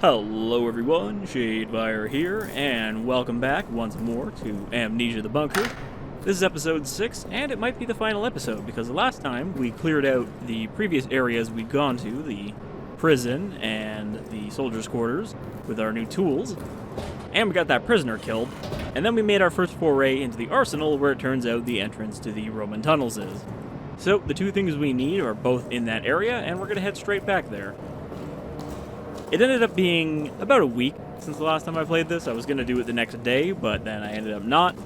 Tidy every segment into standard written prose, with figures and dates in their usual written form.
Hello everyone, Shadefyre here, and welcome back once more to Amnesia the Bunker. This is episode 6, and it might be the final episode, because the last time we cleared out the previous areas we'd gone to, the prison and the soldiers' quarters, with our new tools, and we got that prisoner killed, and then we made our first foray into the arsenal, where it turns out the entrance to the Roman tunnels is. So, the two things we need are both in that area, and we're going to head straight back there. It ended up being about a week since the last time I played this. I was going to do it the next day, but then I ended up not.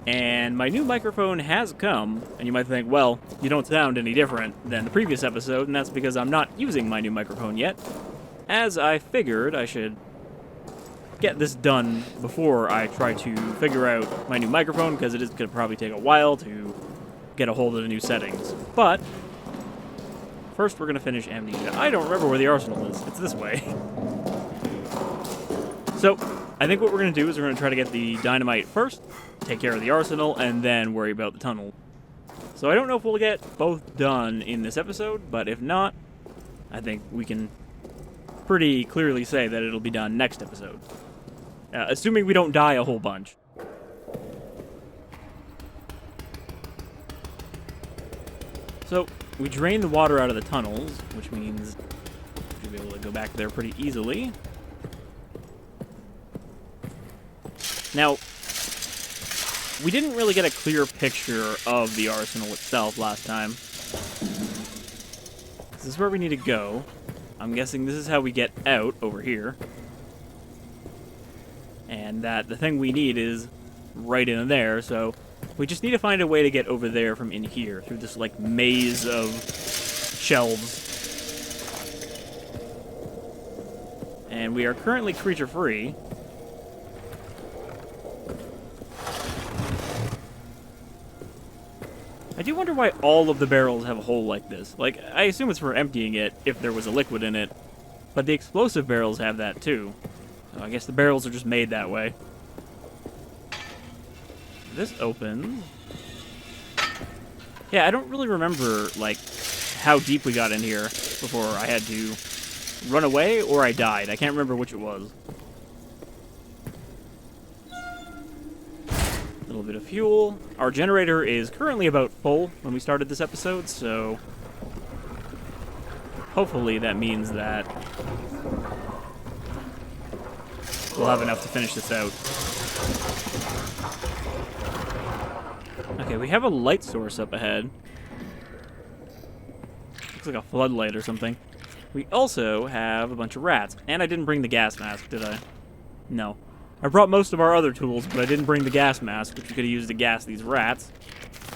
And my new microphone has come, and you might think, well, you don't sound any different than the previous episode, and that's because I'm not using my new microphone yet. As I figured I should get this done before I try to figure out my new microphone, because it is going to probably take a while to get a hold of the new settings. But first, we're going to finish Amnesia. I don't remember where the arsenal is. It's this way. So, I think what we're going to do is we're going to try to get the dynamite first, take care of the arsenal, and then worry about the tunnel. So I don't know if we'll get both done in this episode, but if not, I think we can pretty clearly say that it'll be done next episode. Assuming we don't die a whole bunch. So, we drain the water out of the tunnels, which means we should be able to go back there pretty easily. Now, we didn't really get a clear picture of the arsenal itself last time. This is where we need to go. I'm guessing this is how we get out over here. And that the thing we need is right in there, so we just need to find a way to get over there from in here, through this, like, maze of shelves. And we are currently creature-free. I do wonder why all of the barrels have a hole like this. Like, I assume it's for emptying it if there was a liquid in it, but the explosive barrels have that too. So I guess the barrels are just made that way. This opens. Yeah, I don't really remember, like, how deep we got in here before I had to run away or I died. I can't remember which it was. A little bit of fuel. Our generator is currently about full when we started this episode, so hopefully that means that we'll have enough to finish this out. Okay, we have a light source up ahead. Looks like a floodlight or something. We also have a bunch of rats. And I didn't bring the gas mask, did I? No. I brought most of our other tools, but I didn't bring the gas mask, which we could have used to gas these rats.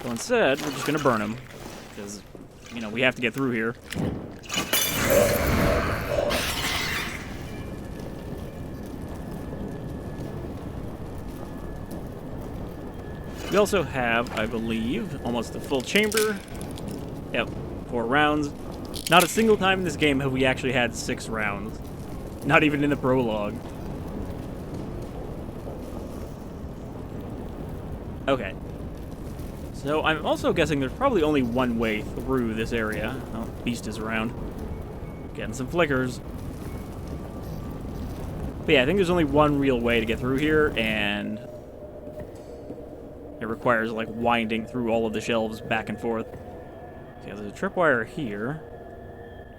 So instead, we're just going to burn them. Because, you know, we have to get through here. We also have, I believe, almost a full chamber. Yep, 4 rounds. Not a single time in this game have we actually had 6 rounds. Not even in the prologue. Okay. So I'm also guessing there's probably only one way through this area. Oh, Beast is around. Getting some flickers. But yeah, I think there's only one real way to get through here, and it requires, like, winding through all of the shelves back and forth. So yeah, there's a tripwire here.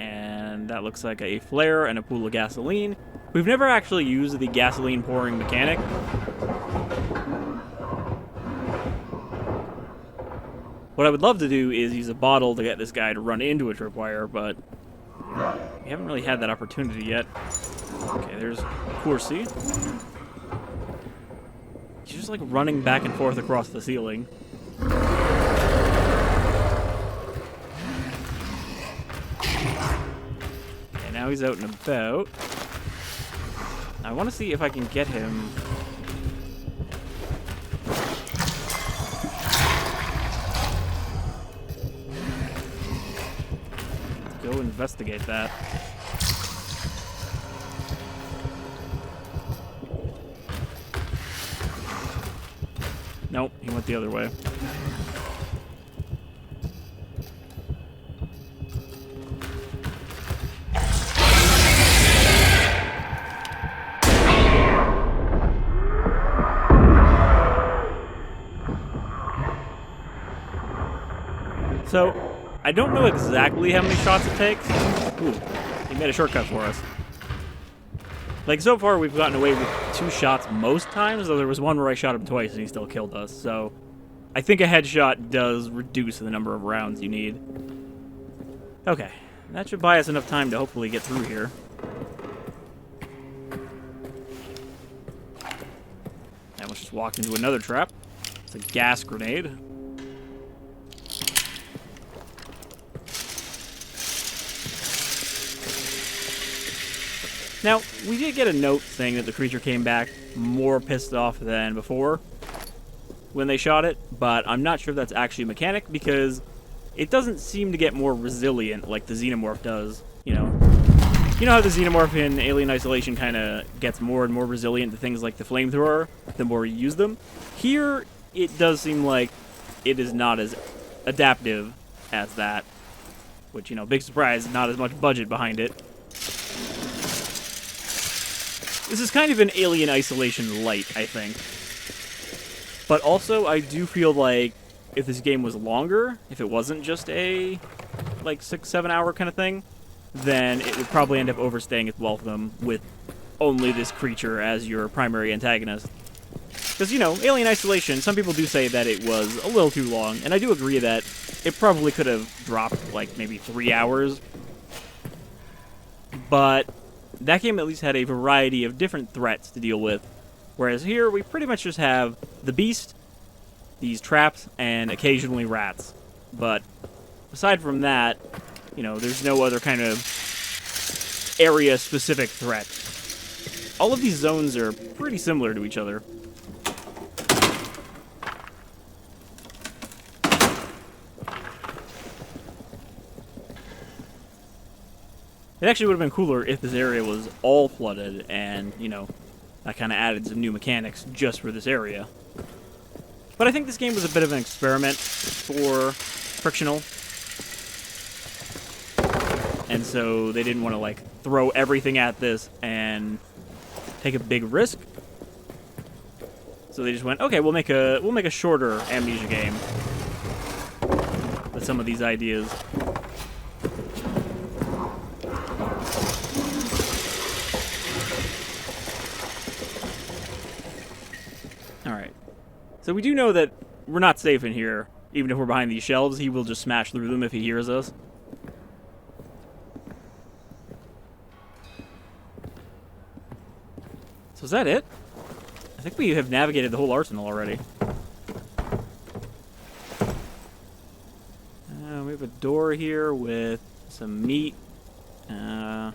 And that looks like a flare and a pool of gasoline. We've never actually used the gasoline pouring mechanic. What I would love to do is use a bottle to get this guy to run into a tripwire, but we haven't really had that opportunity yet. Okay, there's Corsi. He's just, like, running back and forth across the ceiling. Okay, now he's out and about. I want to see if I can get him. Let's go investigate that. Nope, he went the other way. So, I don't know exactly how many shots it takes. Ooh, he made a shortcut for us. Like, so far we've gotten away with 2 shots most times, though there was one where I shot him twice and he still killed us, so I think a headshot does reduce the number of rounds you need. Okay, that should buy us enough time to hopefully get through here. And let's just walk into another trap. It's a gas grenade. Now, we did get a note saying that the creature came back more pissed off than before when they shot it, but I'm not sure if that's actually a mechanic because it doesn't seem to get more resilient like the Xenomorph does, you know. You know how the Xenomorph in Alien Isolation kind of gets more and more resilient to things like the flamethrower the more you use them? Here, it does seem like it is not as adaptive as that, which, you know, big surprise, not as much budget behind it. This is kind of an Alien Isolation light, I think. But also, I do feel like if this game was longer, if it wasn't just a, like, 6-7 hour kind of thing, then it would probably end up overstaying its welcome with only this creature as your primary antagonist. Because, you know, Alien Isolation, some people do say that it was a little too long, and I do agree that it probably could have dropped, like, maybe 3 hours. But that game at least had a variety of different threats to deal with, whereas here we pretty much just have the beast, these traps, and occasionally rats. But aside from that, you know, there's no other kind of area-specific threat. All of these zones are pretty similar to each other. It actually would have been cooler if this area was all flooded and, you know, that kind of added some new mechanics just for this area. But I think this game was a bit of an experiment for Frictional. And so they didn't want to, like, throw everything at this and take a big risk. So they just went, okay, we'll make a shorter Amnesia game with some of these ideas. Alright. So we do know that we're not safe in here. Even if we're behind these shelves, he will just smash through them if he hears us. So is that it? I think we have navigated the whole arsenal already. We have a door here with some meat. It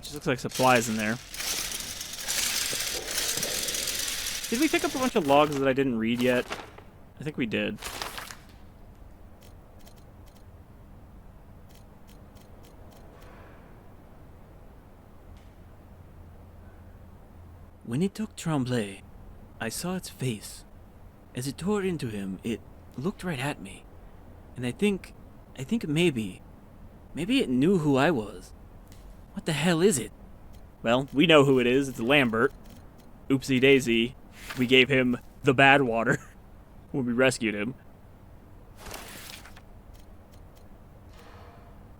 just looks like supplies in there. Did we pick up a bunch of logs that I didn't read yet? I think we did. When it took Tremblay, I saw its face. As it tore into him, it looked right at me. And I think maybe it knew who I was. What the hell is it? Well, we know who it is. It's Lambert. Oopsie daisy. We gave him the bad water when we rescued him.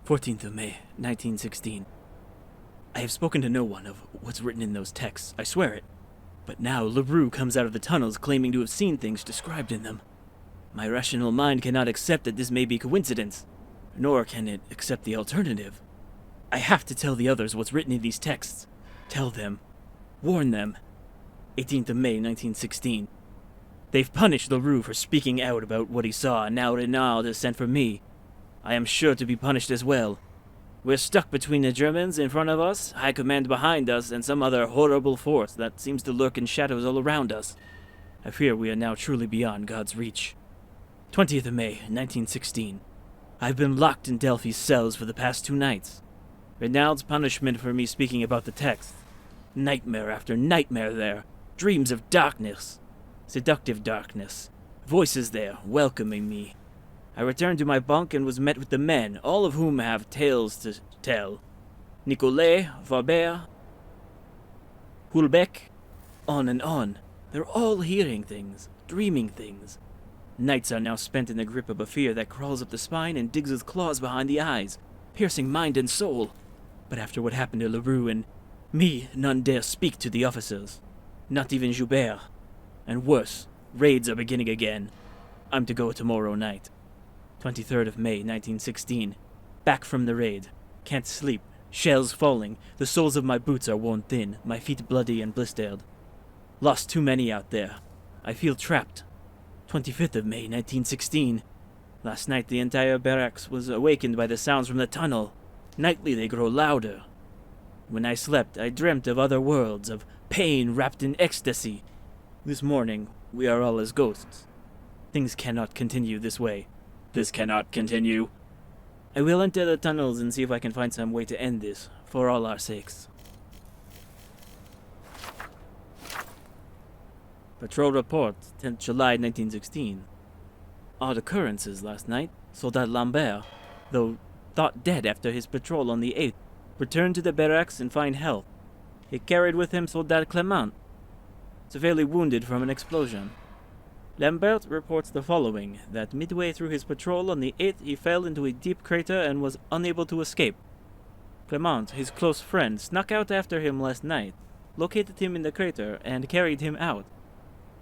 14th of May, 1916. I have spoken to no one of what's written in those texts, I swear it. But now LaRue comes out of the tunnels claiming to have seen things described in them. My rational mind cannot accept that this may be coincidence, nor can it accept the alternative. I have to tell the others what's written in these texts. Tell them. Warn them. 18th of May, 1916. They've punished LaRue for speaking out about what he saw, and now Renard has sent for me. I am sure to be punished as well. We're stuck between the Germans in front of us, High Command behind us, and some other horrible force that seems to lurk in shadows all around us. I fear we are now truly beyond God's reach. 20th of May, 1916. I've been locked in Delphi's cells for the past 2 nights. Renaud's punishment for me speaking about the text. Nightmare after nightmare there. Dreams of darkness. Seductive darkness. Voices there, welcoming me. I returned to my bunk and was met with the men, all of whom have tales to tell. Nicolet, Faber, Hulbeck, on and on. They're all hearing things, dreaming things. Nights are now spent in the grip of a fear that crawls up the spine and digs with claws behind the eyes, piercing mind and soul. But after what happened to Leroux and me, none dare speak to the officers. Not even Joubert. And worse, raids are beginning again. I'm to go tomorrow night. 23rd of May, 1916. Back from the raid. Can't sleep. Shells falling. The soles of my boots are worn thin, my feet bloody and blistered. Lost too many out there. I feel trapped. 25th of May, 1916. Last night the entire barracks was awakened by the sounds from the tunnel. Nightly they grow louder. When I slept, I dreamt of other worlds, of pain wrapped in ecstasy. This morning, we are all as ghosts. Things cannot continue this way. This cannot continue. I will enter the tunnels and see if I can find some way to end this, for all our sakes. Patrol report, 10th July 1916. Odd occurrences last night. Soldat Lambert, though thought dead after his patrol on the 8th, returned to the barracks in fine health. He carried with him Soldat Clement, severely wounded from an explosion. Lambert reports the following, that midway through his patrol on the 8th he fell into a deep crater and was unable to escape. Clement, his close friend, snuck out after him last night, located him in the crater, and carried him out.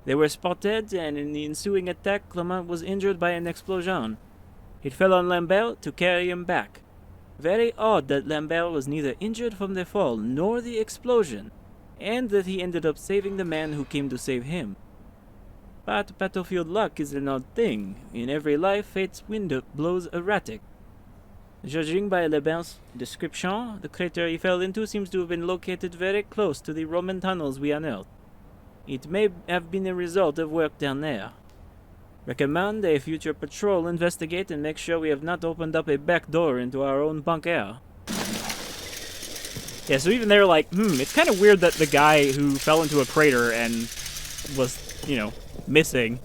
They were spotted, and in the ensuing attack, Clement was injured by an explosion. It fell on Lambert to carry him back. Very odd that Lambert was neither injured from the fall nor the explosion, and that he ended up saving the man who came to save him. But battlefield luck is an odd thing. In every life, fate's wind blows erratic. Judging by Lembert's description, the crater he fell into seems to have been located very close to the Roman tunnels we unearthed. It may have been a result of work down there. Recommend a future patrol investigate and make sure we have not opened up a back door into our own bunker. Yeah, so even they're like, it's kind of weird that the guy who fell into a crater and was, missing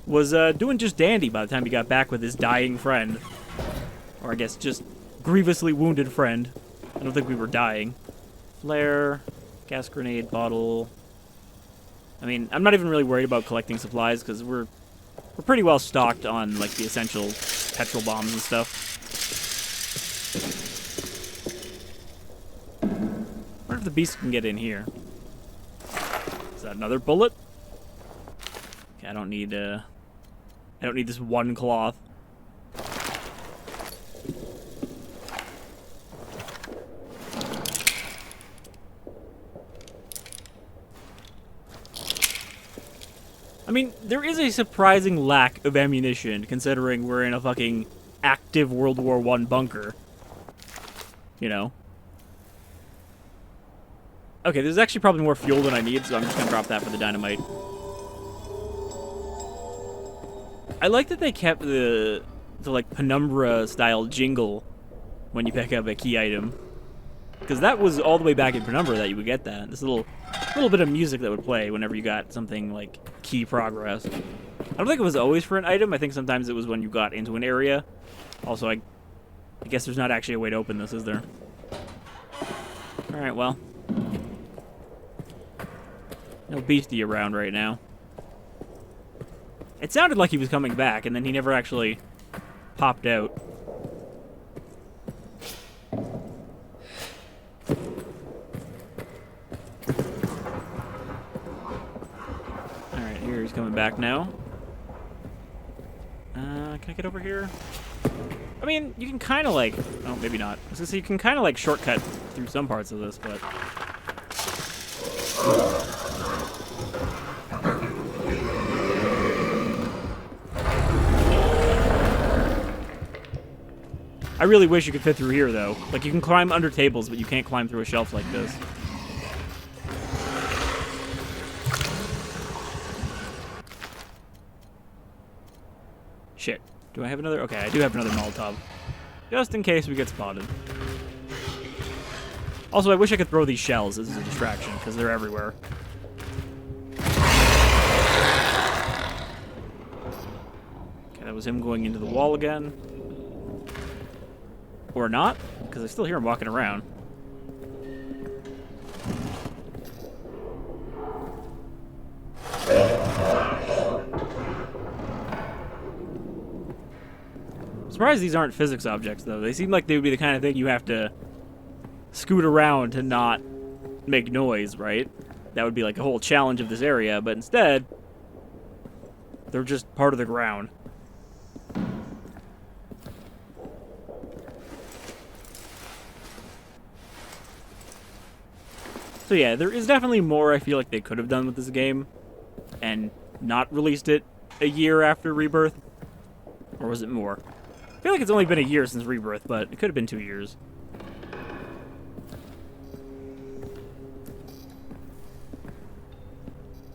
was doing just dandy by the time he got back with his dying friend. Or I guess just grievously wounded friend. I don't think we were dying. Flare, gas grenade, bottle. I mean, I'm not even really worried about collecting supplies because we're pretty well stocked on like the essential petrol bombs and stuff. I wonder if the beast can get in here. Is that another bullet? Okay, I don't need this one cloth. I mean, there is a surprising lack of ammunition, considering we're in a fucking active World War I bunker. Okay, there's actually probably more fuel than I need, so I'm just gonna drop that for the dynamite. I like that they kept the like Penumbra-style jingle when you pick up a key item. Because that was all the way back in Penumbra that you would get that. This little bit of music that would play whenever you got something like key progress. I don't think it was always for an item. I think sometimes it was when you got into an area. Also, I guess there's not actually a way to open this, is there? Alright, well. No beastie around right now. It sounded like he was coming back, and then he never actually popped out. He's coming back now. Can I get over here? I mean, you can kind of like... Oh, maybe not. I was gonna say, you can kind of like shortcut through some parts of this, but... I really wish you could fit through here, though. Like, you can climb under tables, but you can't climb through a shelf like this. Shit. Do I have another? Okay, I do have another Molotov. Just in case we get spotted. Also, I wish I could throw these shells as a distraction, because they're everywhere. Okay, that was him going into the wall again. Or not, because I still hear him walking around. surprised these aren't physics objects, though. They seem like they would be the kind of thing you have to scoot around to not make noise, right? That would be like a whole challenge of this area, but instead, they're just part of the ground. So yeah, there is definitely more I feel like they could have done with this game and not released it a year after Rebirth. Or was it more? I feel like it's only been a year since Rebirth, but it could have been 2 years.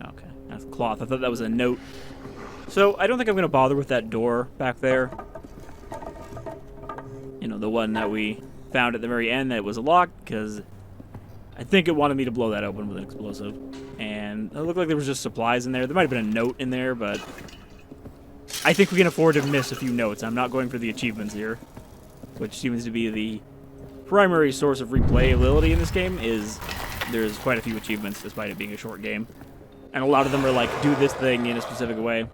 Okay, that's cloth. I thought that was a note. So I don't think I'm going to bother with that door back there. You know, the one that we found at the very end that was locked, because I think it wanted me to blow that open with an explosive. And it looked like there was just supplies in there. There might have been a note in there, but I think we can afford to miss a few notes. I'm not going for the achievements here, which seems to be the primary source of replayability in this game. Is there's quite a few achievements despite it being a short game, and a lot of them are like, do this thing in a specific way.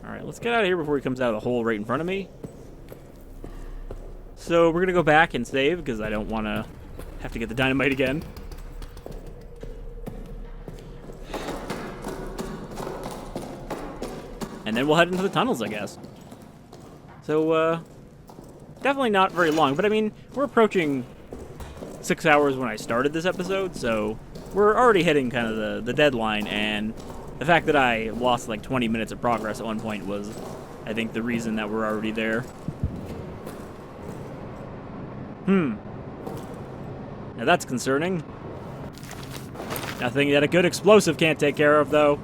Alright, let's get out of here before he comes out of the hole right in front of me. So we're going to go back and save, because I don't want to have to get the dynamite again. And then we'll head into the tunnels, I guess. So, definitely not very long, but I mean, we're approaching 6 hours when I started this episode, so we're already hitting kind of the deadline, and the fact that I lost like 20 minutes of progress at one point was, I think, the reason that we're already there. Now that's concerning. Nothing that a good explosive can't take care of, though.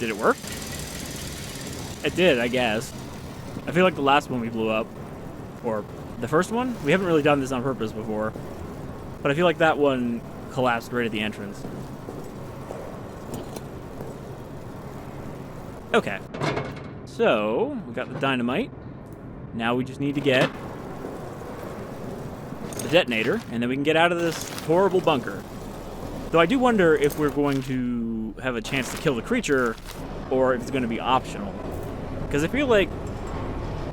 Did it work? It did, I guess. I feel like the last one we blew up, or the first one? We haven't really done this on purpose before. But I feel like that one collapsed right at the entrance. Okay. So, we got the dynamite. Now we just need to get the detonator, and then we can get out of this horrible bunker. Though I do wonder if we're going to have a chance to kill the creature, or if it's going to be optional. Because I feel like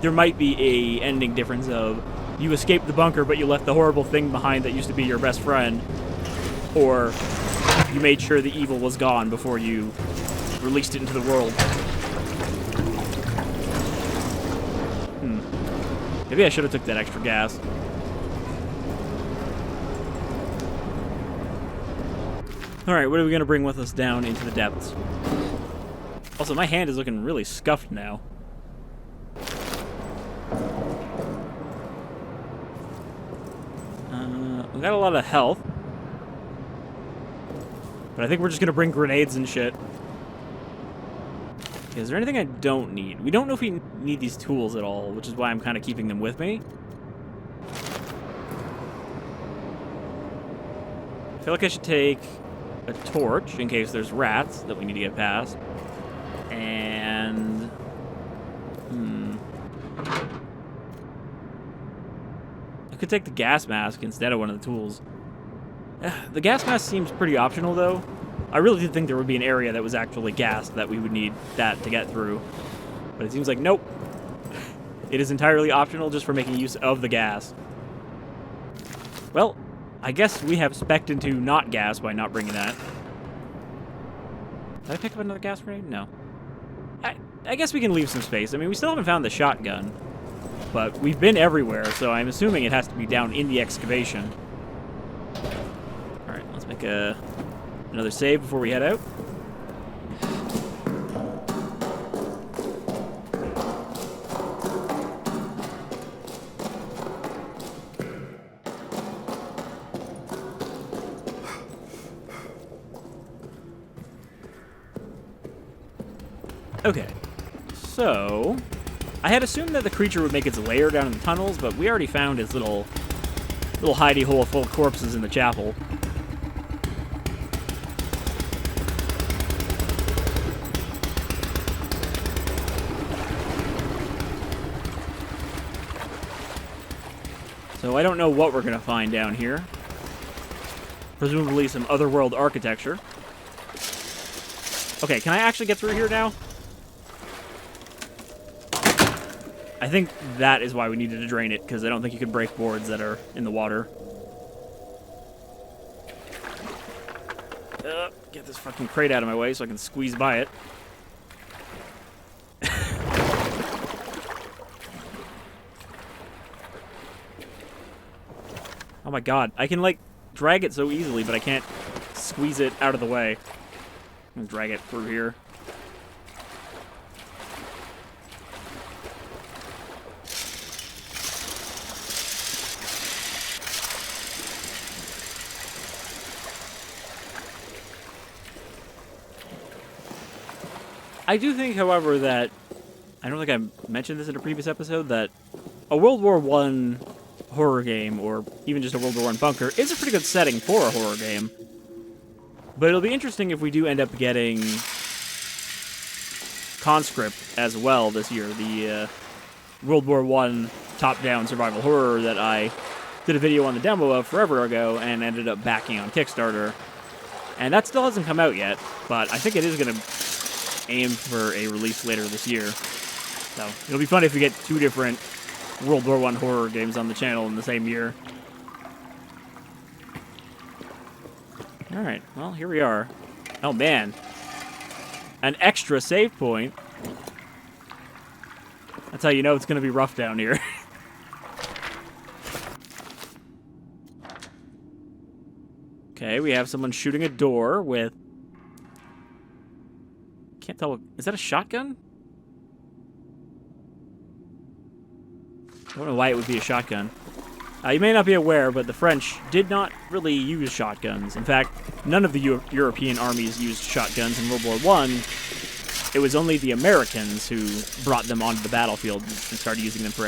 there might be a ending difference of you escaped the bunker, but you left the horrible thing behind that used to be your best friend, or you made sure the evil was gone before you released it into the world. Maybe I should have took that extra gas. Alright, what are we going to bring with us down into the depths? Also, my hand is looking really scuffed now. We got a lot of health. But I think we're just going to bring grenades and shit. Okay, is there anything I don't need? We don't know if we need these tools at all, which is why I'm kind of keeping them with me. I feel like I should take a torch in case there's rats that we need to get past. And I could take the gas mask instead of one of the tools. The gas mask seems pretty optional, though. I really did think there would be an area that was actually gassed that we would need that to get through. But it seems like, nope. It is entirely optional just for making use of the gas. Well, I guess we have spec'd into not gas by not bringing that. Did I pick up another gas grenade? No. I guess we can leave some space. I mean, we still haven't found the shotgun. But we've been everywhere, so I'm assuming it has to be down in the excavation. Alright, let's make another save before we head out. Okay, so I had assumed that the creature would make its lair down in the tunnels, but we already found its little hidey hole full of corpses in the chapel. So I don't know what we're going to find down here. Presumably some otherworld architecture. Okay, can I actually get through here now? I think that is why we needed to drain it, because I don't think you could break boards that are in the water. Get this fucking crate out of my way so I can squeeze by it. Oh my god, I can, like, drag it so easily, but I can't squeeze it out of the way. I'm gonna drag it through here. I do think, however, that... I don't think I mentioned this in a previous episode, that a World War I horror game, or even just a World War I bunker, is a pretty good setting for a horror game. But it'll be interesting if we do end up getting Conscript as well this year, the World War I top-down survival horror that I did a video on the demo of forever ago and ended up backing on Kickstarter. And that still hasn't come out yet, but I think it is going to aim for a release later this year. So it'll be fun if we get two different World War I horror games on the channel in the same year. Alright, well, here we are. Oh, man. An extra save point. That's how you know it's going to be rough down here. Okay, we have someone shooting a door with... Can't tell. Is that a shotgun? I don't know why it would be a shotgun. You may not be aware, but the French did not really use shotguns. In fact, none of the European armies used shotguns in World War I. It was only the Americans who brought them onto the battlefield and started using them for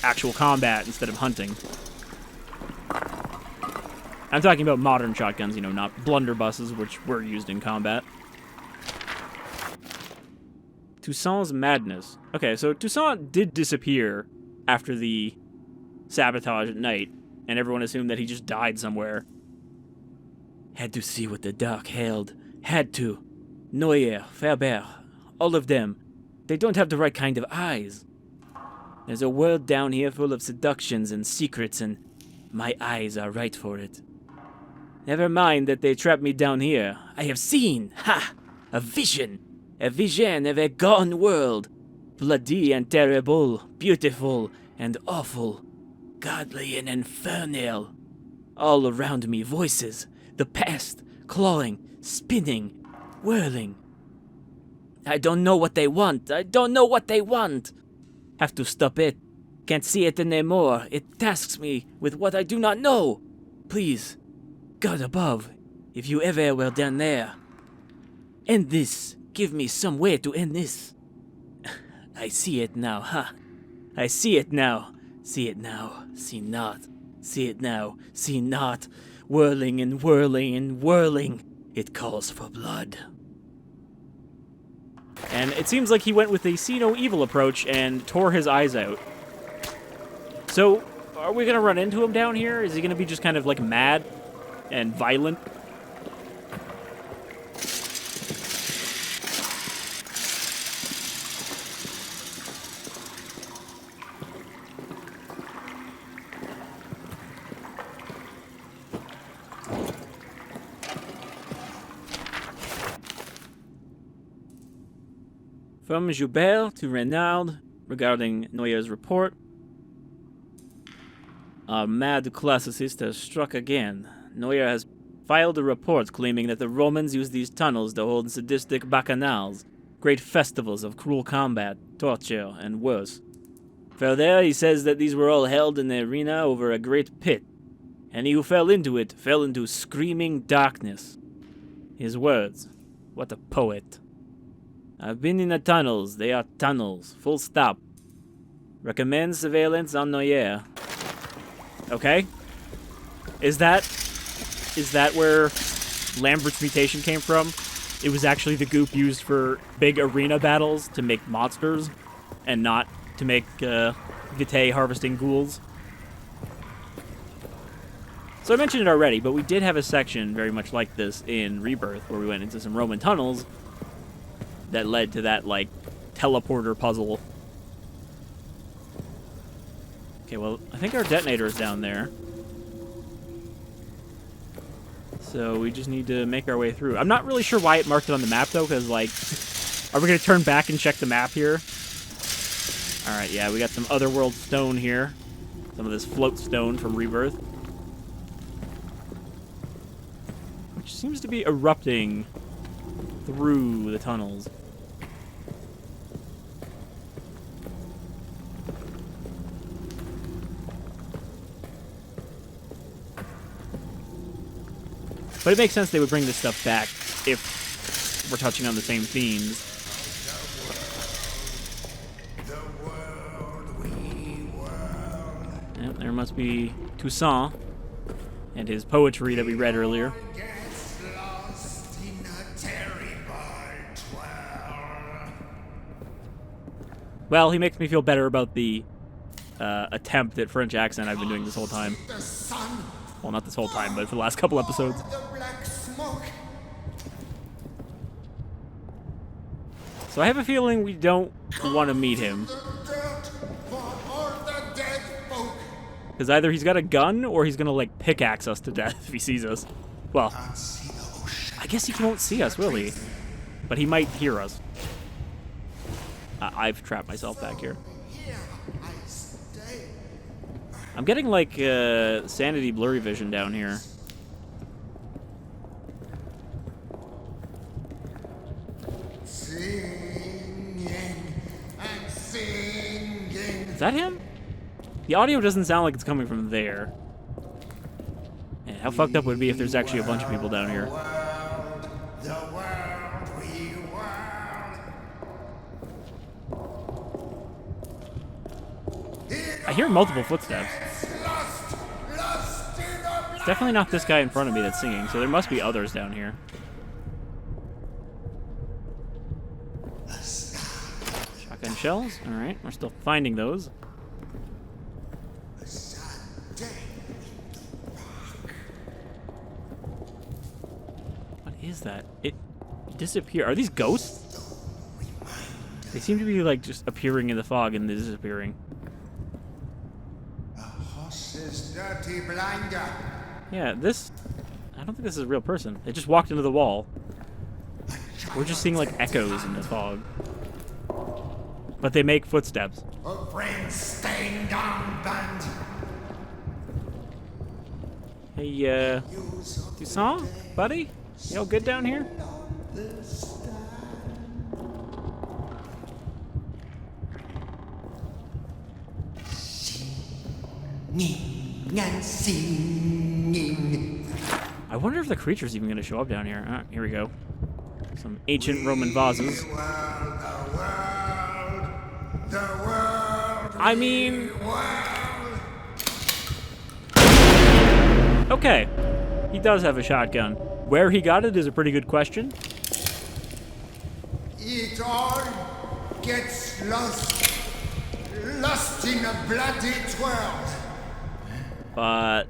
actual combat instead of hunting. I'm talking about modern shotguns, you know, not blunderbusses, which were used in combat. Toussaint's madness. Okay, so Toussaint did disappear after the sabotage at night, and everyone assumed that he just died somewhere. Had to see what the dark held. Had to. Noyer, Faber, all of them. They don't have the right kind of eyes. There's a world down here full of seductions and secrets, and my eyes are right for it. Never mind that they trapped me down here. I have seen, ha! A vision of a gone world. Bloody and terrible, beautiful and awful, godly and infernal. All around me voices, the past, clawing, spinning, whirling. I don't know what they want. I don't know what they want. Have to stop it. Can't see it anymore. It tasks me with what I do not know. Please, God above, if you ever were down there, end this. Give me some way to end this. I see it now, huh? I see it now. See it now. See not. See it now. See not. Whirling and whirling and whirling. It calls for blood. And it seems like he went with a see no evil approach and tore his eyes out. So, are we going to run into him down here? Is he going to be just kind of like mad and violent? From Joubert to Renaud regarding Noyer's report. Our mad classicist has struck again. Noyer has filed a report claiming that the Romans used these tunnels to hold sadistic bacchanals, great festivals of cruel combat, torture, and worse. Further, he says that these were all held in the arena over a great pit, and he who fell into it fell into screaming darkness. His words. What a poet. I've been in the tunnels. They are tunnels. Full stop. Recommend surveillance on Noyer. Okay. Is that where Lambert's mutation came from? It was actually the goop used for big arena battles to make monsters, and not to make vitae harvesting ghouls. So I mentioned it already, but we did have a section very much like this in Rebirth, where we went into some Roman tunnels that led to that, like, teleporter puzzle. Okay, well, I think our detonator is down there. So we just need to make our way through. I'm not really sure why it marked it on the map, though, because, like, are we going to turn back and check the map here? Alright, yeah, we got some otherworld stone here. Some of this float stone from Rebirth. Which seems to be erupting through the tunnels. But it makes sense they would bring this stuff back if we're touching on the same themes. Yep, there must be Toussaint and his poetry that we read earlier. Well, he makes me feel better about the attempt at French accent I've been doing this whole time. Well, not this whole time, but for the last couple episodes. So I have a feeling we don't want to meet him. Because either he's got a gun, or he's going to, like, pickaxe us to death if he sees us. Well, I guess he won't see us, will he? But he might hear us. I've trapped myself back here. I'm getting, like, sanity blurry vision down here. Is that him? The audio doesn't sound like it's coming from there. And how fucked up would it be if there's actually a bunch of people down here? I hear multiple footsteps. It's definitely not this guy in front of me that's singing, so there must be others down here. Shotgun shells? Alright, we're still finding those. What is that? It disappeared. Are these ghosts? They seem to be, like, just appearing in the fog and disappearing. Yeah, this... I don't think this is a real person. It just walked into the wall. We're just seeing, like, echoes in the fog. But they make footsteps. Hey, Toussaint? Buddy? You all good down here? I wonder if the creature's even going to show up down here. Ah, here we go. Some ancient Roman vases. I mean... Okay. He does have a shotgun. Where he got it is a pretty good question. It all gets lost. Lost in a bloody world. But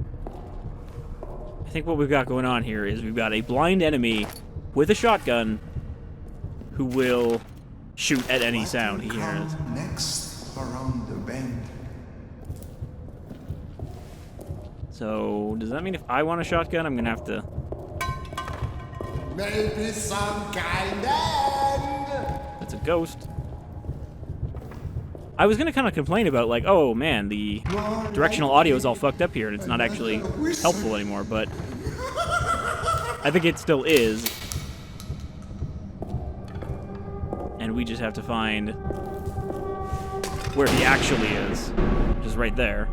I think what we've got going on here is we've got a blind enemy with a shotgun who will shoot at any sound he hears. Next around the bend. So does that mean if I want a shotgun, I'm gonna have to? Maybe some kind end. That's a ghost. I was gonna kind of complain about, like, oh man, the directional audio is all fucked up here and it's not actually helpful anymore, but I think it still is. And we just have to find where he actually is, which is right there.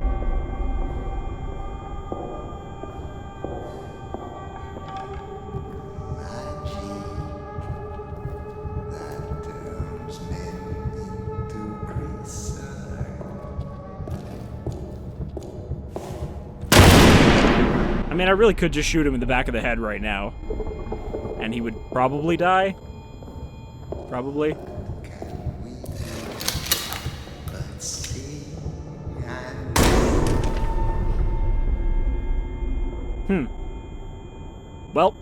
I mean, I really could just shoot him in the back of the head right now. And he would probably die. Probably. Well,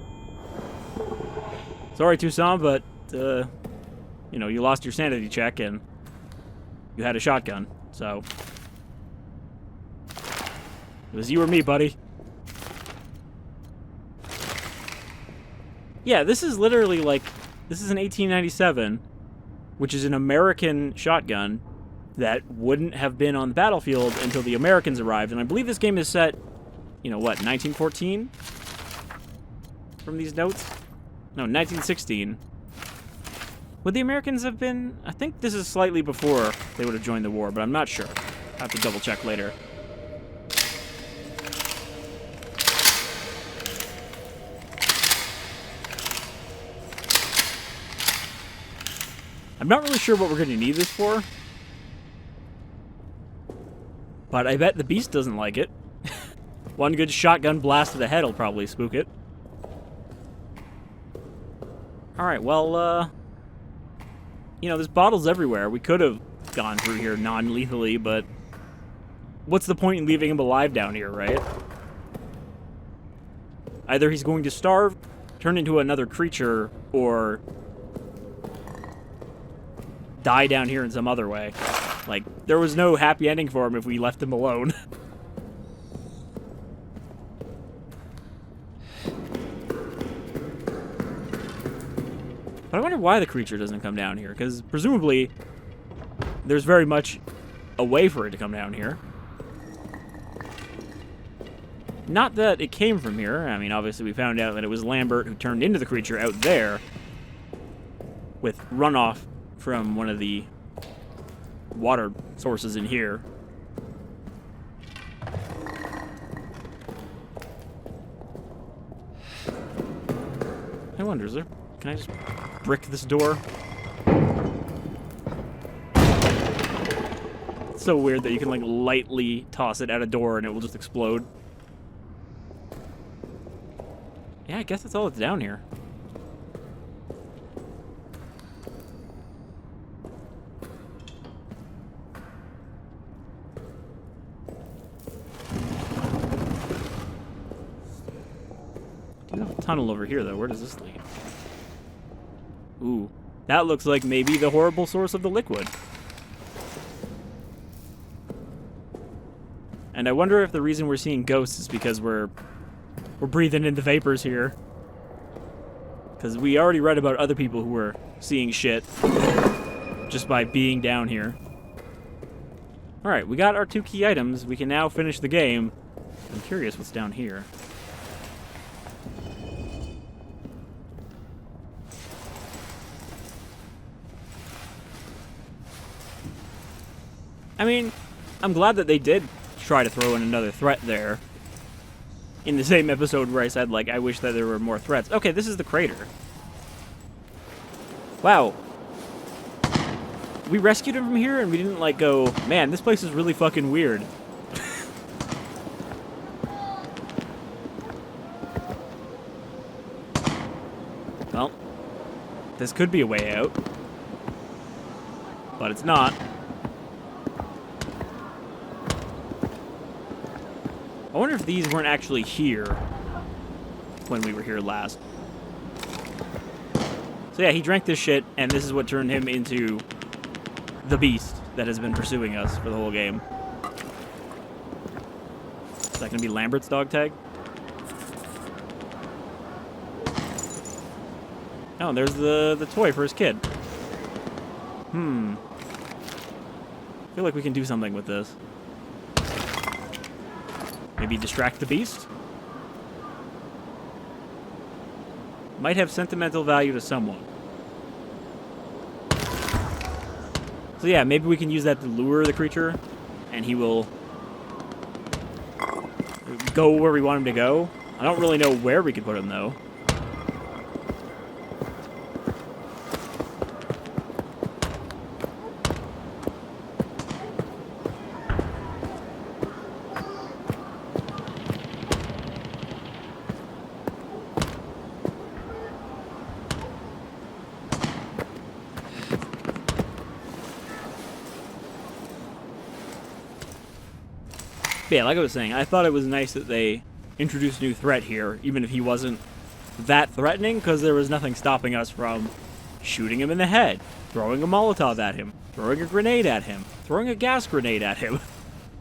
sorry, Toussaint, but, you know, you lost your sanity check and you had a shotgun, so... It was you or me, buddy. Yeah, this is literally like... This is an 1897, which is an American shotgun that wouldn't have been on the battlefield until the Americans arrived. And I believe this game is set, you know, what, 1914? From these notes? No, 1916. Would the Americans have been... I think this is slightly before they would have joined the war, but I'm not sure. I'll have to double check later. I'm not really sure what we're going to need this for. But I bet the beast doesn't like it. One good shotgun blast to the head will probably spook it. Alright, well, you know, there's bottles everywhere. We could have gone through here non-lethally, but... What's the point in leaving him alive down here, right? Either he's going to starve, turn into another creature, or... die down here in some other way. Like, there was no happy ending for him if we left him alone. But I wonder why the creature doesn't come down here, because presumably there's very much a way for it to come down here. Not that it came from here. I mean, obviously we found out that it was Lambert who turned into the creature out there with runoff from one of the water sources in here. I wonder, is there... Can I just brick this door? It's so weird that you can, like, lightly toss it at a door and it will just explode. Yeah, I guess that's all that's down here. Tunnel over here, though. Where does this lead? Ooh. That looks like maybe the horrible source of the liquid. And I wonder if the reason we're seeing ghosts is because we're breathing in the vapors here. Because we already read about other people who were seeing shit just by being down here. Alright, we got our 2 key items. We can now finish the game. I'm curious what's down here. I mean, I'm glad that they did try to throw in another threat there. In the same episode where I said, like, I wish that there were more threats. Okay, this is the crater. Wow. We rescued him from here and we didn't, like, go, man, this place is really fucking weird. Well, this could be a way out. But it's not. I wonder if these weren't actually here when we were here last. So yeah, he drank this shit, and this is what turned him into the beast that has been pursuing us for the whole game. Is that going to be Lambert's dog tag? Oh, there's the toy for his kid. I feel like we can do something with this. Maybe distract the beast? Might have sentimental value to someone. So yeah, maybe we can use that to lure the creature, and he will go where we want him to go. I don't really know where we could put him, though. But yeah, like I was saying, I thought it was nice that they introduce a new threat here, even if he wasn't that threatening, because there was nothing stopping us from shooting him in the head, throwing a Molotov at him, throwing a grenade at him, throwing a gas grenade at him.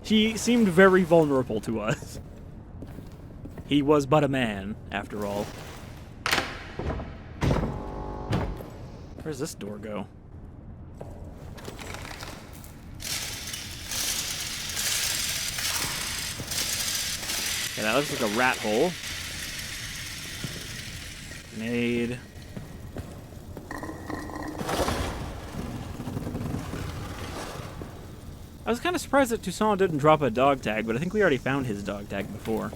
He seemed very vulnerable to us. He was but a man, after all. Where's this door go? Yeah, that looks like a rat hole. Grenade. I was kind of surprised that Toussaint didn't drop a dog tag, but I think we already found his dog tag before.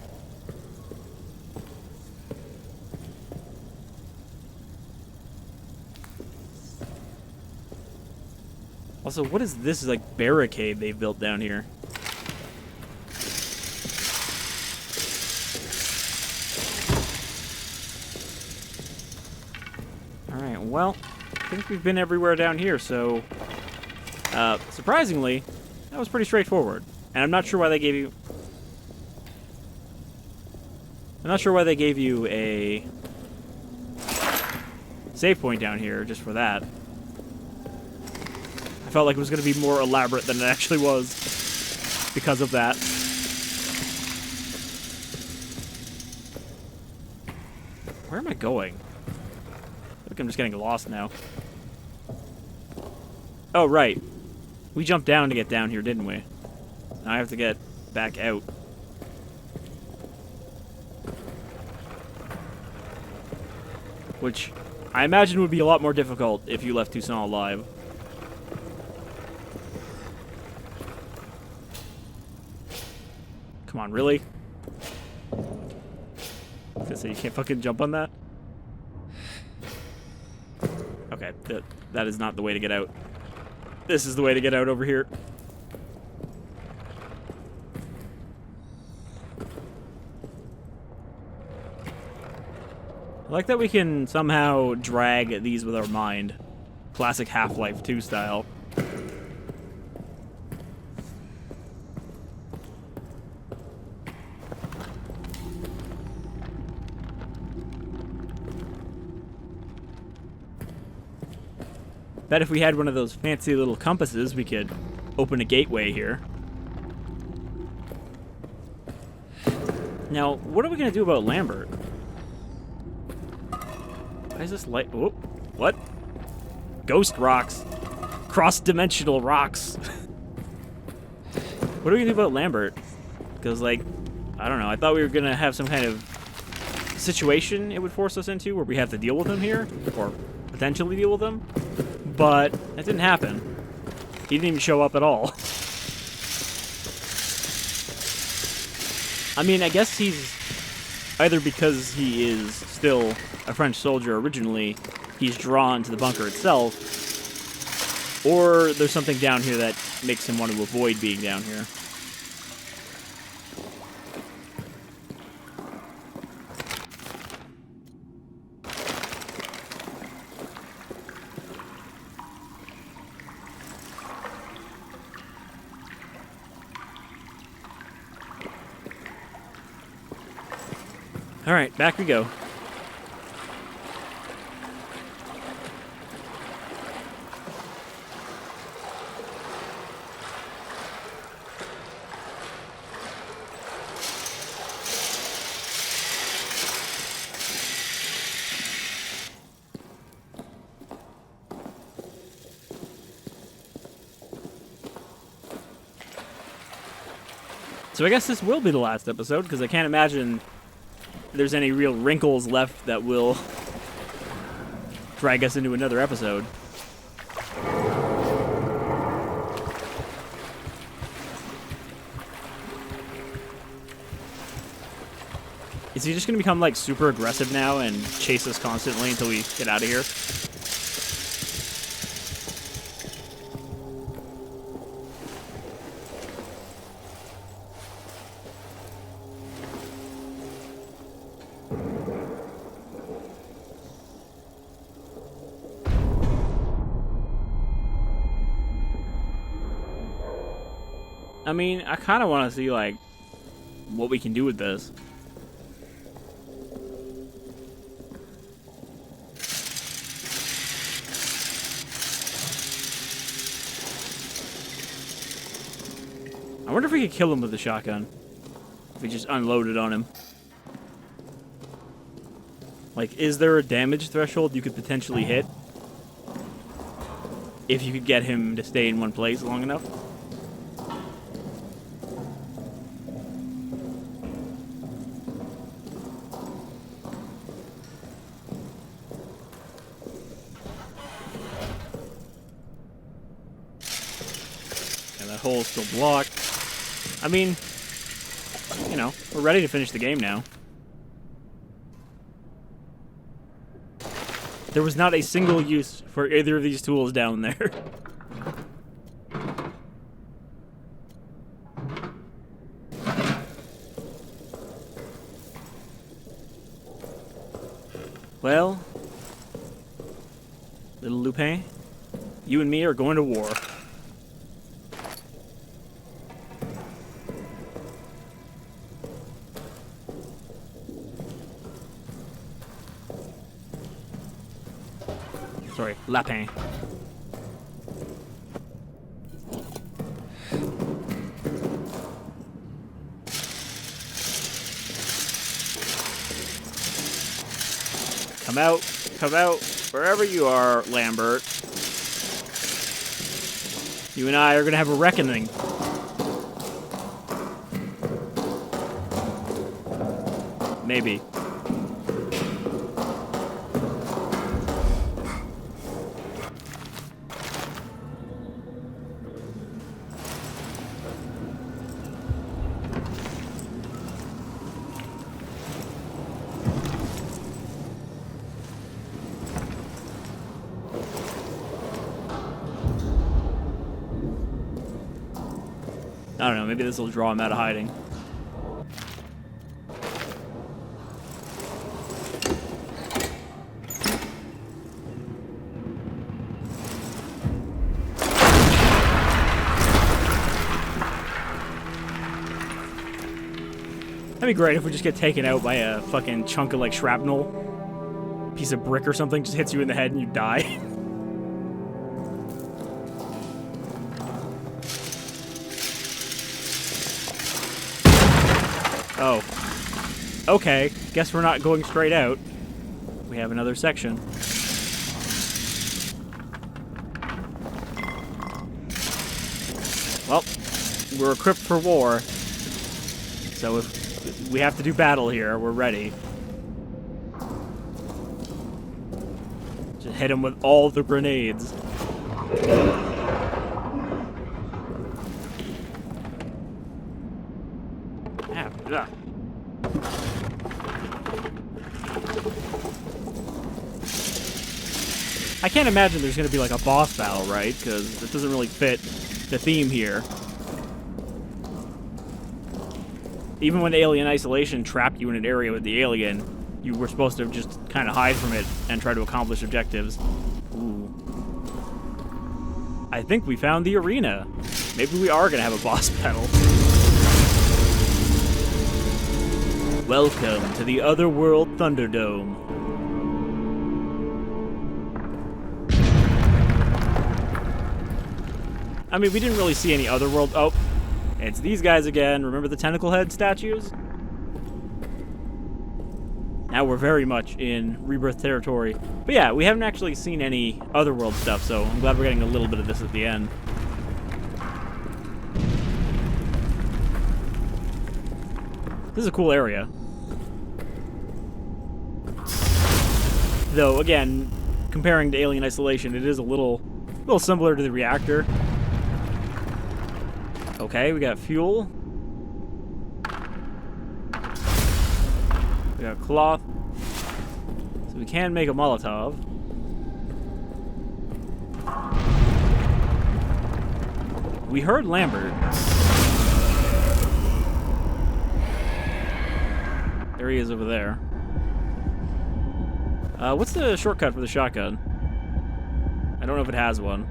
Also, what is this, like, barricade they've built down here? Alright, well, I think we've been everywhere down here, so... surprisingly, that was pretty straightforward. And I'm not sure why they gave you... I'm not sure why they gave you a... save point down here, just for that. I felt like it was going to be more elaborate than it actually was because of that. Where am I going? I think I'm just getting lost now. Oh, right. We jumped down to get down here, didn't we? Now I have to get back out. Which I imagine would be a lot more difficult if you left Toussaint alive. Come on, really? So you can't fucking jump on that? Okay, that is not the way to get out. This is the way to get out over here. I like that we can somehow drag these with our mind. Classic Half-Life 2 style. Bet if we had one of those fancy little compasses, we could open a gateway here. Now, what are we going to do about Lambert? Why is this light? Oh, what? Ghost rocks. Cross-dimensional rocks. What are we going to do about Lambert? Because, like, I don't know. I thought we were going to have some kind of situation it would force us into where we have to deal with him here. Or potentially deal with him. But that didn't happen. He didn't even show up at all. I mean, I guess he's... either because he is still a French soldier originally, he's drawn to the bunker itself, or there's something down here that makes him want to avoid being down here. Alright, back we go. So I guess this will be the last episode, because I can't imagine there's any real wrinkles left that will drag us into another episode. Is he just going to become, like, super aggressive now and chase us constantly until we get out of here? I mean, I kind of want to see, like, what we can do with this. I wonder if we could kill him with the shotgun. If we just unloaded on him. Like, is there a damage threshold you could potentially hit? If you could get him to stay in one place long enough? And that hole's still blocked. I mean, you know, we're ready to finish the game now. There was not a single use for either of these tools down there. Well, little Lupin, you and me are going to war. Sorry, lapin. Come out, wherever you are, Lambert. You and I are gonna have a reckoning. Maybe. I don't know, maybe this will draw him out of hiding. That'd be great if we just get taken out by a fucking chunk of like shrapnel. Piece of brick or something just hits you in the head and you die. Oh. Okay, guess we're not going straight out. We have another section. Well, we're equipped for war. So if we have to do battle here, we're ready. Just hit him with all the grenades. Ugh. I can't imagine there's going to be like a boss battle, right? Because it doesn't really fit the theme here. Even when Alien Isolation trapped you in an area with the alien, you were supposed to just kind of hide from it and try to accomplish objectives. Ooh. I think we found the arena. Maybe we are going to have a boss battle. Welcome to the Otherworld Thunderdome. I mean, we didn't really see any Otherworld. Oh, it's these guys again. Remember the tentacle head statues? Now we're very much in Rebirth territory. But yeah, we haven't actually seen any Otherworld stuff, so I'm glad we're getting a little bit of this at the end. This is a cool area. Though, again, comparing to Alien Isolation, it is a little similar to the reactor. Okay, we got fuel. We got cloth. So we can make a Molotov. We heard Lambert. There he is over there. What's the shortcut for the shotgun? I don't know if it has one.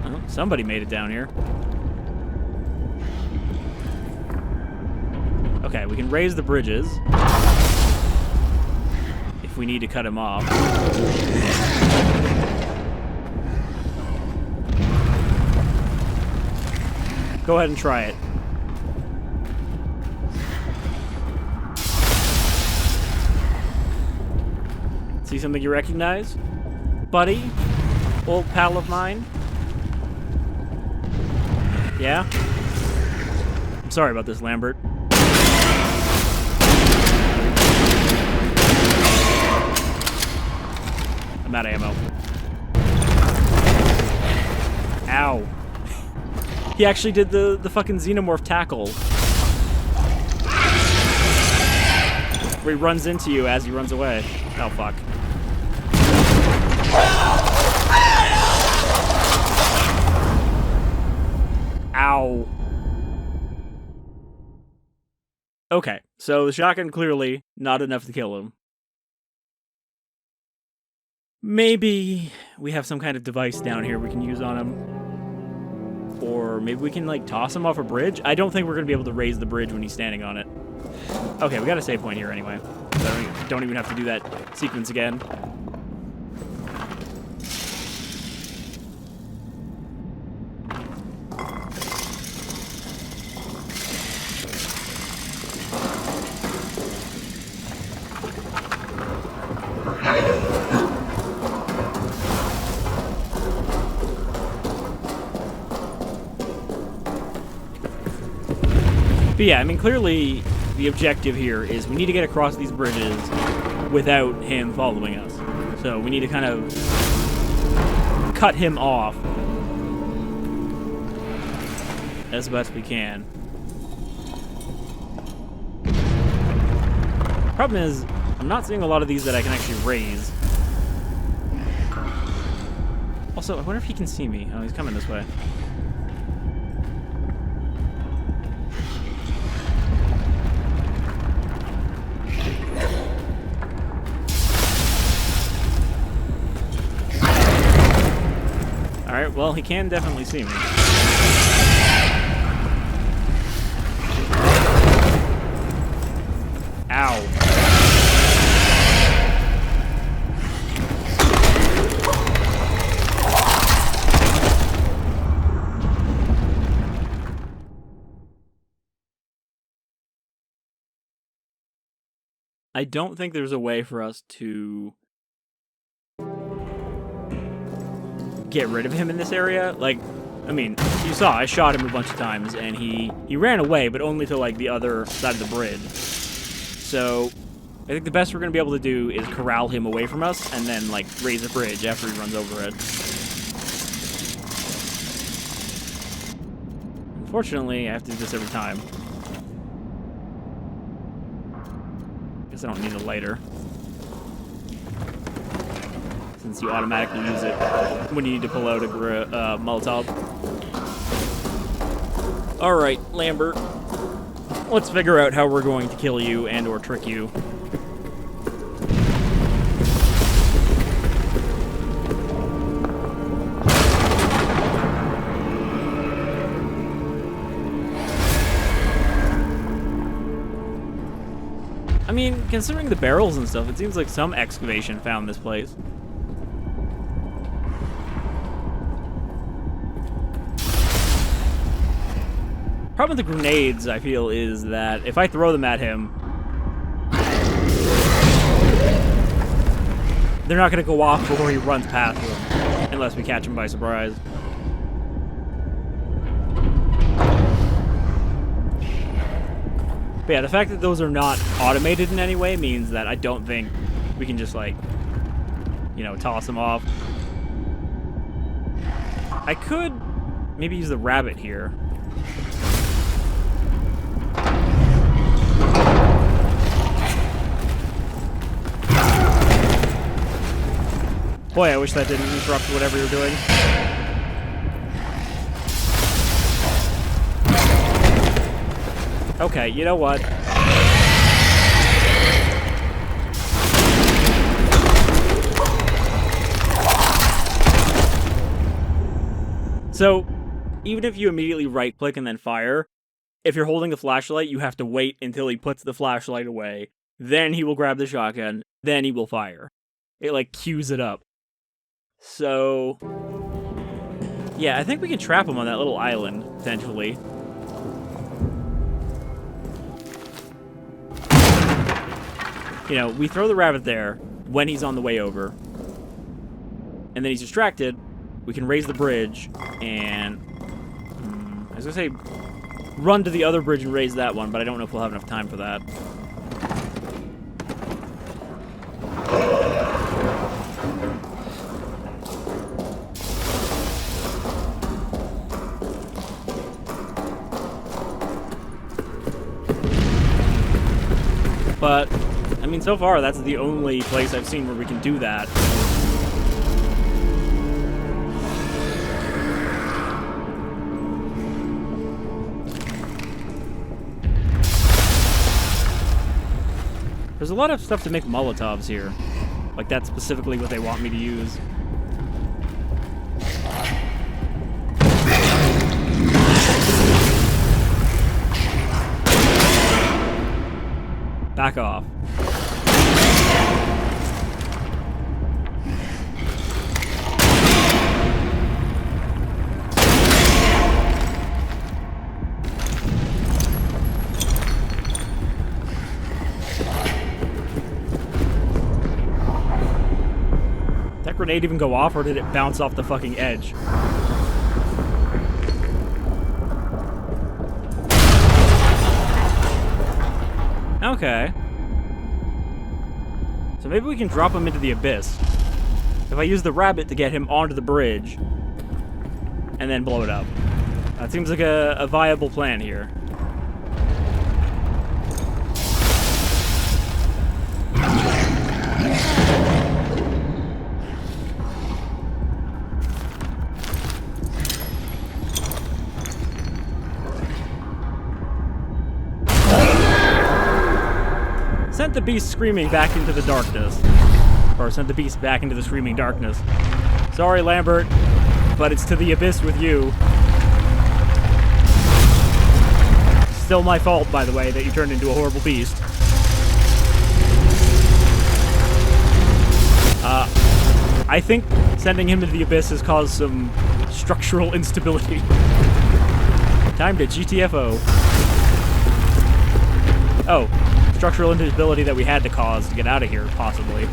Oh, somebody made it down here. Okay, we can raise the bridges. If we need to cut him off. Go ahead and try it. See something you recognize? Buddy? Old pal of mine? Yeah? I'm sorry about this, Lambert. I'm out of ammo. Ow. He actually did the fucking xenomorph tackle. Where he runs into you as he runs away. Oh, fuck. Ow. Okay, so the shotgun clearly not enough to kill him. Maybe we have some kind of device down here we can use on him. Or maybe we can, like, toss him off a bridge? I don't think we're going to be able to raise the bridge when he's standing on it. Okay, we got a save point here anyway. So don't even have to do that sequence again. But yeah, I mean, clearly the objective here is we need to get across these bridges without him following us. So we need to kind of cut him off as best we can. Problem is, I'm not seeing a lot of these that I can actually raise. Also, I wonder if he can see me. Oh, he's coming this way. Alright, well, he can definitely see me. Ow. I don't think there's a way for us to get rid of him in this area. Like, I mean, you saw I shot him a bunch of times and he ran away, but only to like the other side of the bridge. So I think the best we're gonna be able to do is corral him away from us and then like raise a bridge after he runs over it. Unfortunately, I have to do this every time. Guess I don't need a lighter, since you automatically use it when you need to pull out a Molotov. Alright, Lambert. Let's figure out how we're going to kill you and or trick you. I mean, considering the barrels and stuff, it seems like some excavation found this place. Problem with the grenades, I feel, is that if I throw them at him, they're not going to go off before he runs past them, unless we catch him by surprise. But yeah, the fact that those are not automated in any way means that I don't think we can just, like, you know, toss them off. I could maybe use the rabbit here. Boy, I wish that didn't interrupt whatever you're doing. Okay, you know what? So, even if you immediately right-click and then fire, if you're holding the flashlight, you have to wait until he puts the flashlight away. Then he will grab the shotgun. Then he will fire. It, like, queues it up. So, yeah, I think we can trap him on that little island, potentially. you know, we throw the rabbit there when he's on the way over, and then he's distracted, we can raise the bridge, and I was gonna say run to the other bridge and raise that one, but I don't know if we'll have enough time for that. But, I mean, so far, that's the only place I've seen where we can do that. There's a lot of stuff to make Molotovs here. Like, that's specifically what they want me to use. Back off. That grenade even go off, or did it bounce off the fucking edge? Okay. So maybe we can drop him into the abyss. If I use the rabbit to get him onto the bridge, and then blow it up. That seems like a viable plan here. Sent the beast screaming back into the darkness. Or sent the beast back into the screaming darkness. Sorry, Lambert, but it's to the abyss with you. Still my fault, by the way, that you turned into a horrible beast. I think sending him into the abyss has caused some structural instability. Time to GTFO. Oh. Structural instability that we had to cause to get out of here, possibly.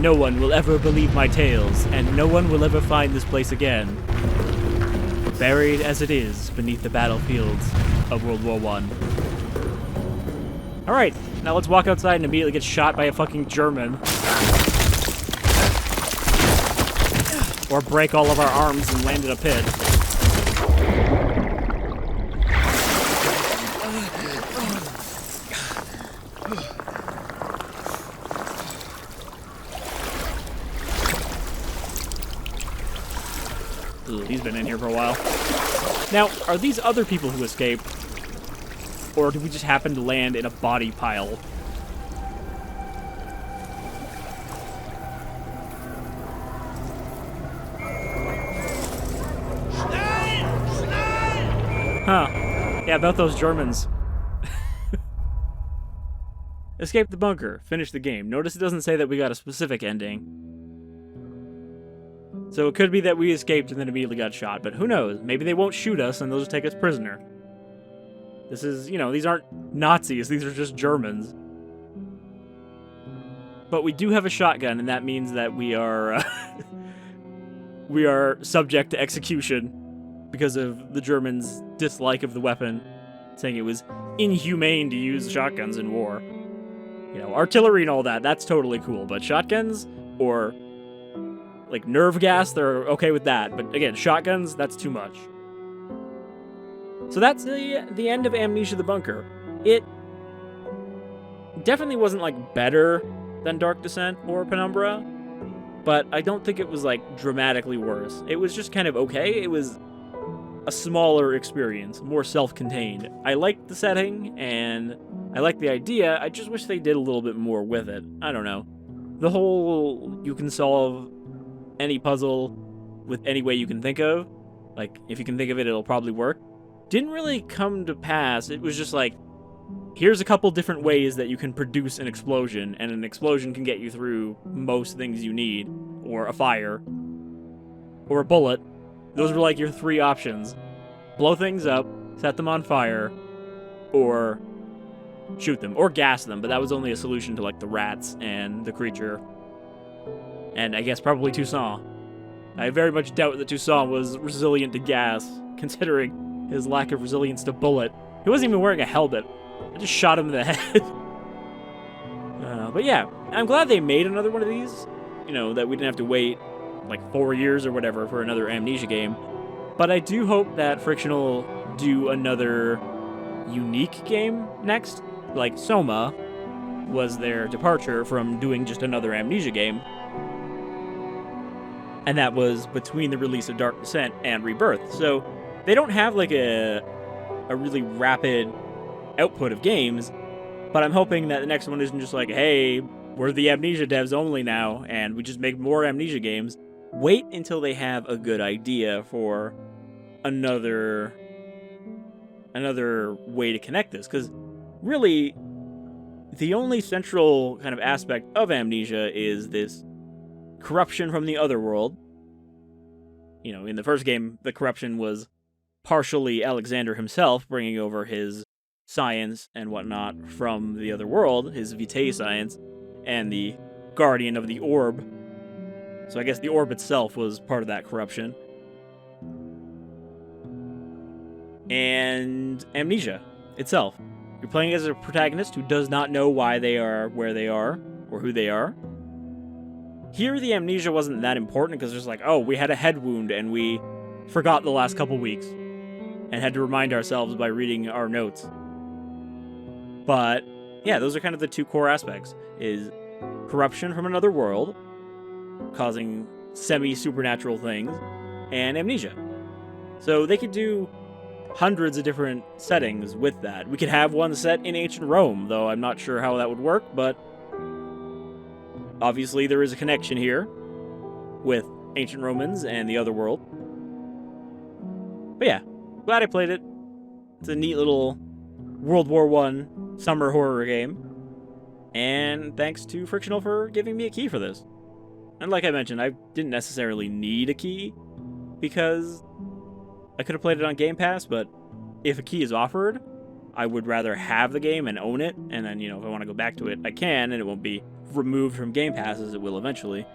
No one will ever believe my tales, and no one will ever find this place again. Buried as it is beneath the battlefields of World War I. Alright, now let's walk outside and immediately get shot by a fucking German. Or break all of our arms and land in a pit. Ooh, he's been in here for a while. Now, are these other people who escaped? Or did we just happen to land in a body pile? Huh. Yeah, about those Germans. Escape the bunker. Finish the game. Notice it doesn't say that we got a specific ending. So it could be that we escaped and then immediately got shot, but who knows? Maybe they won't shoot us and they'll just take us prisoner. This is, you know, these aren't Nazis. These are just Germans. But we do have a shotgun, and that means that we are... we are subject to execution. Because of the Germans' dislike of the weapon, saying it was inhumane to use shotguns in war. You know, artillery and all that, that's totally cool, but shotguns, or, like, nerve gas, they're okay with that, but again, shotguns, that's too much. So that's the end of Amnesia the Bunker. It definitely wasn't, like, better than Dark Descent or Penumbra, but I don't think it was, like, dramatically worse. It was just kind of okay. It was a smaller experience, more self-contained. I liked the setting, and I liked the idea. I just wish they did a little bit more with it. I don't know. The whole, you can solve any puzzle with any way you can think of. Like, if you can think of it, it'll probably work. Didn't really come to pass. It was just like, here's a couple different ways that you can produce an explosion, and an explosion can get you through most things you need, or a fire, or a bullet. Those were like your three options. blow things up, set them on fire, or shoot them, or gas them, but that was only a solution to, like, the rats and the creature. And I guess probably Toussaint. I very much doubt that Toussaint was resilient to gas, considering his lack of resilience to bullet. He wasn't even wearing a helmet. I just shot him in the head. But yeah, I'm glad they made another one of these. You know, that we didn't have to wait like 4 years or whatever for another Amnesia game. But I do hope that Frictional do another unique game next. Like Soma was their departure from doing just another Amnesia game. And that was between the release of Dark Descent and Rebirth. So they don't have like a really rapid output of games, but I'm hoping that the next one isn't just like, hey, we're the Amnesia devs only now, and we just make more Amnesia games. Wait until they have a good idea for another way to connect this, because really, the only central kind of aspect of Amnesia is this corruption from the otherworld. You know, in the first game, the corruption was partially Alexander himself bringing over his science and whatnot from the other world, his vitae science, and the guardian of the orb. So I guess the orb itself was part of that corruption. And Amnesia itself. You're playing as a protagonist who does not know why they are where they are, or who they are. Here, the amnesia wasn't that important because there's like, oh, we had a head wound and we forgot the last couple weeks and had to remind ourselves by reading our notes. But yeah, those are kind of the two core aspects, is corruption from another world, causing semi-supernatural things, and amnesia. So they could do hundreds of different settings with that. We could have one set in ancient Rome, though I'm not sure how that would work, but obviously there is a connection here with ancient Romans and the other world. But yeah, glad I played it. It's a neat little World War I summer horror game. And thanks to Frictional for giving me a key for this. And like I mentioned, I didn't necessarily need a key because I could have played it on Game Pass, but if a key is offered, I would rather have the game and own it, and then, you know, if I want to go back to it, I can, and it won't be removed from Game Pass as it will eventually.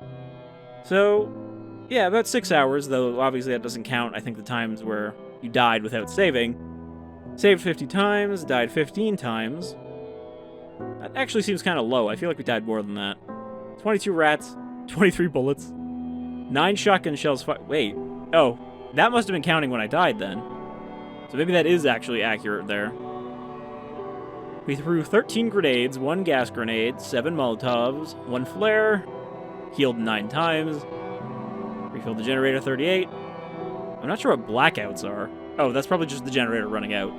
So, yeah, about 6 hours, though obviously that doesn't count, I think, the times where you died without saving. Saved 50 times, died 15 times. That actually seems kind of low. I feel like we died more than that. 22 rats, 23 bullets, 9 shotgun shells. Wait, oh, that must have been counting when I died then. So maybe that is actually accurate there. We threw 13 grenades, 1 gas grenade, 7 Molotovs, 1 flare, healed 9 times, refilled the generator 38. I'm not sure what blackouts are. Oh, that's probably just the generator running out.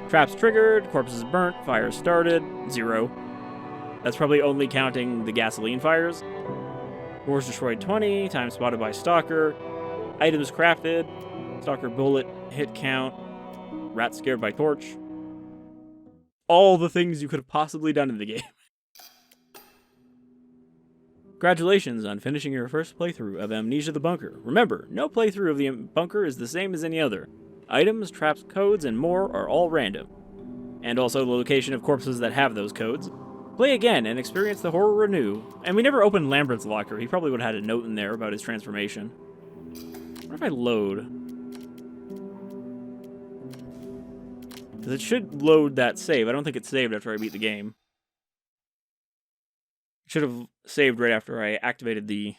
Traps triggered, corpses burnt, fires started, 0. That's probably only counting the gasoline fires. Wars destroyed 20, time spotted by Stalker. Items crafted, Stalker bullet, hit count, rat scared by torch. All the things you could have possibly done in the game. Congratulations on finishing your first playthrough of Amnesia the Bunker. Remember, no playthrough of the bunker is the same as any other. Items, traps, codes, and more are all random. And also the location of corpses that have those codes. Play again and experience the horror anew. And we never opened Lambert's locker. He probably would have had a note in there about his transformation. What if I load? Because it should load that save. I don't think it's saved after I beat the game. It should have saved right after I activated the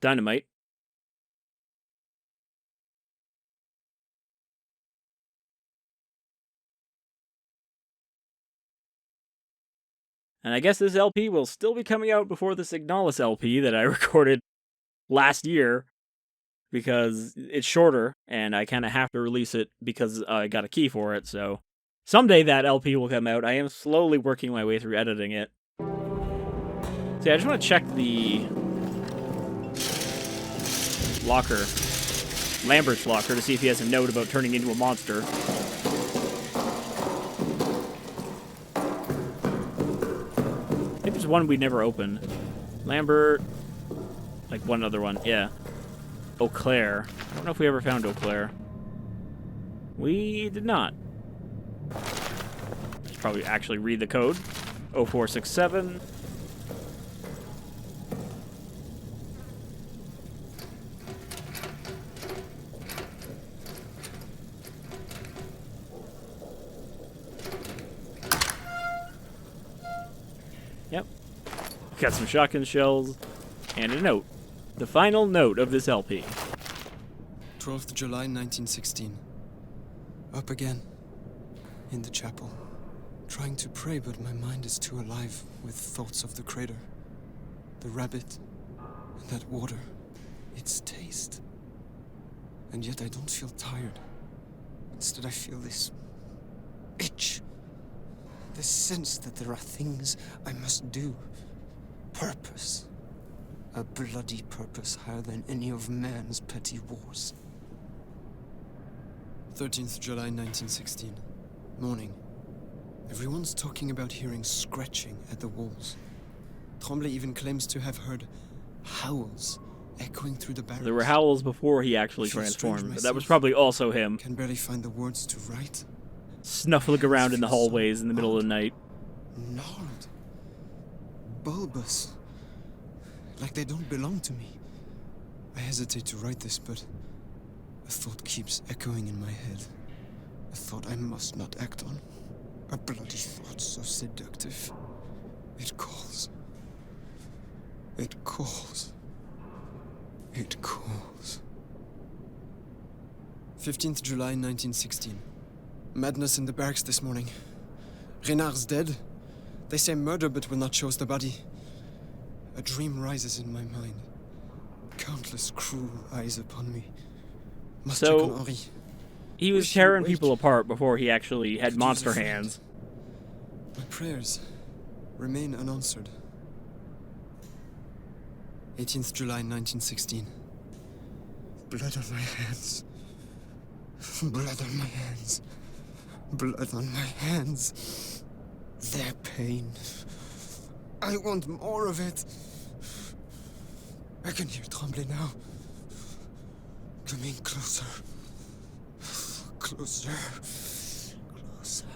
dynamite. And I guess this LP will still be coming out before the Signalis LP that I recorded last year, because it's shorter, and I kind of have to release it because I got a key for it, so someday that LP will come out. I am slowly working my way through editing it. See, I just want to check the locker, Lambert's locker, to see if he has a note about turning into a monster. I think there's one we never opened. Lambert, like one other one, yeah. Eau Claire. I don't know if we ever found Eau Claire. We did not. Let's probably actually read the code. 0467. Yep. Got some shotgun shells and a note. The final note of this LP. 12th July 1916. Up again. In the chapel. Trying to pray, but my mind is too alive with thoughts of the crater. The rabbit. And that water. Its taste. And yet I don't feel tired. Instead I feel this itch. This sense that there are things I must do. Purpose. A bloody purpose higher than any of man's petty wars. 13th July 1916. Morning. Everyone's talking about hearing scratching at the walls. Tremblay even claims to have heard howls echoing through the barracks. There were howls before he actually transformed, but that was probably also him. Can barely find the words to write. Snuffling around in the hallways in the middle of the night. Gnarled. Bulbous. Like they don't belong to me. I hesitate to write this, but a thought keeps echoing in my head. A thought I must not act on. A bloody thought so seductive. It calls. It calls. It calls. 15th July 1916. Madness in the barracks this morning. Renard's dead. They say murder but will not show us the body. A dream rises in my mind. Countless cruel eyes upon me. Must check on Henri. He was tearing people apart before he actually had monster hands. My prayers remain unanswered. 18th July 1916. Blood on my hands. Blood on my hands. Blood on my hands. Their pain. I want more of it. I can hear Tremblay now. Coming closer. Closer. Closer.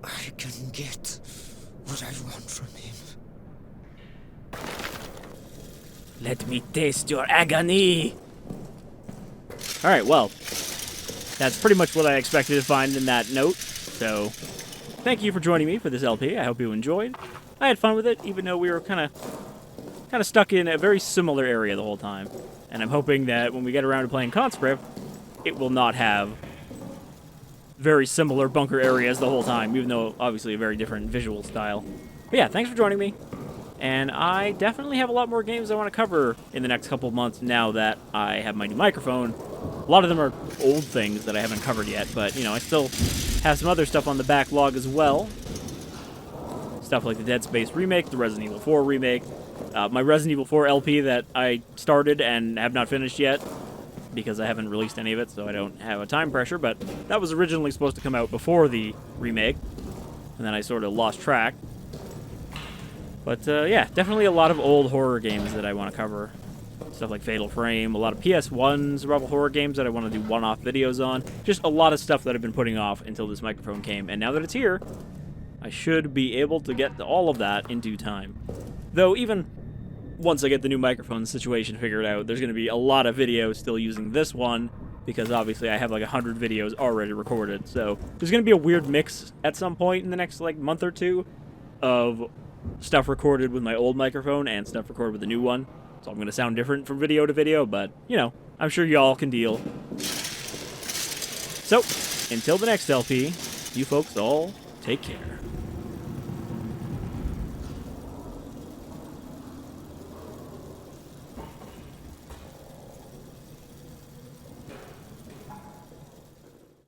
I can get what I want from him. Let me taste your agony. Alright, well, that's pretty much what I expected to find in that note, so thank you for joining me for this LP. I hope you enjoyed. I had fun with it, even though we were kind of stuck in a very similar area the whole time. And I'm hoping that when we get around to playing Conscript, it will not have very similar bunker areas the whole time, even though obviously a very different visual style. But yeah, thanks for joining me. And I definitely have a lot more games I want to cover in the next couple of months now that I have my new microphone. A lot of them are old things that I haven't covered yet, but, you know, I still have some other stuff on the backlog as well. Stuff like the Dead Space remake, the Resident Evil 4 remake, my Resident Evil 4 LP that I started and have not finished yet because I haven't released any of it, so I don't have a time pressure, but that was originally supposed to come out before the remake, and then I sort of lost track. But, yeah, definitely a lot of old horror games that I want to cover. Stuff like Fatal Frame, a lot of PS1's Rubble horror games that I want to do one-off videos on. Just a lot of stuff that I've been putting off until this microphone came. And now that it's here, I should be able to get to all of that in due time. Though, even once I get the new microphone situation figured out, there's going to be a lot of videos still using this one, because obviously I have like 100 videos already recorded. So there's going to be a weird mix at some point in the next like month or two of stuff recorded with my old microphone and stuff recorded with the new one. So I'm going to sound different from video to video, but, you know, I'm sure y'all can deal. So, until the next LP, you folks all take care.